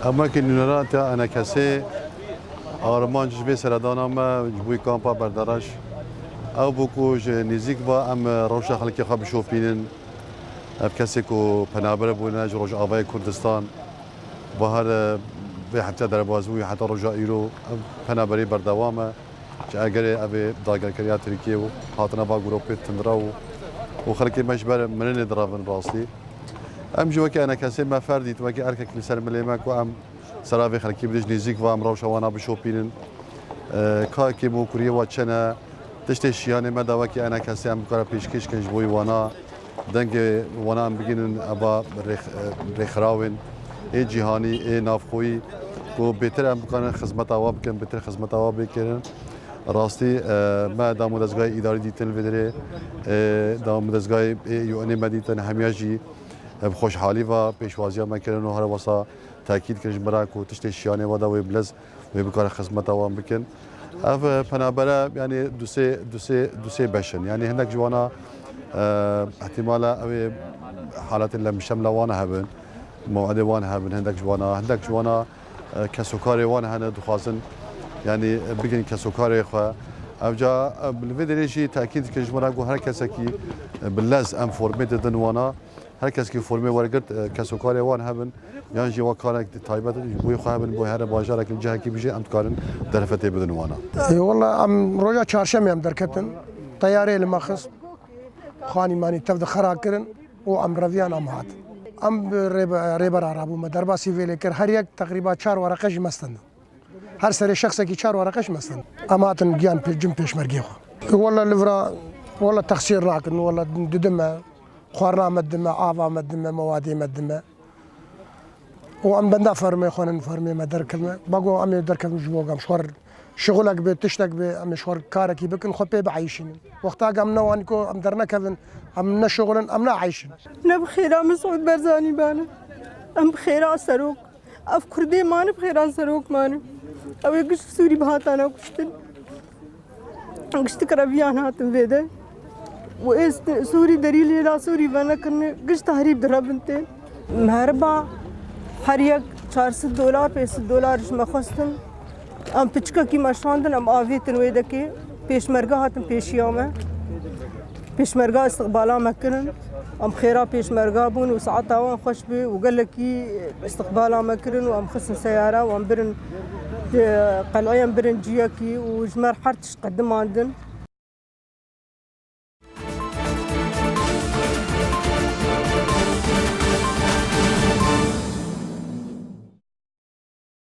أماكن نرات أنا كسي آرمان جبه سردانا ما جبوي كامبا بردراش أو بوكوج نزيك با أم روشا خلقي خاب شوفينن أبكسيكو بنابر بوناج روج آبای كردستان بهار به حتى دربازوي حتى رجاء إيرو بنابري بردوامه جاء أبي داغر كريا تركيا وحاطنا با جروبي تندراو وخلقي مجبر من ندرافن راسي ام جوكي انا كاسي ما فردي توكي اركك لسر مليمك وام سرافي خلقي بدج نيزيك وام روش وانا بشوبينن كاكي بو كوريا واتشنا تشتي شياني ما داوكي انا كاسي ام كارا بيشكيش كنجبوي وانا دنگ وانا ام بگينن ابا رخراون اي جهاني اي نافخوي و بهتر ام كان خدمت اواب كان بهتر خدمت اواب كرن راستي ما دام دزگاه اداري ديتن ودري دام دزگاه يو ان مديتن همياجي بخوشحالي و پیشوازی ما کردن و هر واسه تاکید کردن برای کو تشت شیانه و داوی بلز و بکار خدمت اوام بکن اف پنابرا يعني دوسي بشن يعني هناك جوانا احتمال او حالات اللي مشمله وانا هبن موعد وانا هبن هناك جوانا كسوكاري وانا هنا دخازن يعني بگن كسوكاري خو اوجا بالفيدريجي تاكيد كجمرا جو هر كسكي باللاز ام فورميت دنوانا هر کس که فرمی ورگرد کسو کاری وان هبن یعنی جوا کارک تایبت بوی خواهبن بوی هر باجار که جه کی بیشه ام کارن در فته بدن وانا. والله ام روجا چهارشنبه ام درکتن طیاره المخص خانی مانی تفد خراکرن و ام رویان ام هات ام ریبر عربو مدربا سیویل کر هر یک تقریبا 4 ورقش مستند هر سر شخص کی 4 ورقش مستند اماتن گیان جم پیشمرگی خو والله لفرا والله تخسير راكن والله ددمه خوارنا مدمه آوا مدمه موادي مدمه وام بندا فرمي خونن فرمي ما دركلمه باقو امي دركلم جوغام شوار شغلك بتشتك ب مشوار كارك بكن خو بي بعيشين وقتها قام نوانكو ام درنا كفن ام نشغلن ام عايشين انا بخير مسعود برزاني بانا ام بخير سروق اف كردي ما بخير سروق ما او يقش سوري بهاتانا كشتن قشت كربيان هاتم بيده وإست سوري دليل لا سوري بنا كن قشت تهريب دربنتين مهربا حريق $400 $500 جم خستن ام بچكا كي مشاندن ام آفيتن ويدكي پیشمرگا هاتم پیشيامه پیشمرگا استقبالا مكرن ام خيرا پیشمرگا بون وساعتا وان خوش بي وقال لك استقبالا مكرن وام خسن سياره وام برن قلعيا برن جياكي وجمر حرتش قدم عندن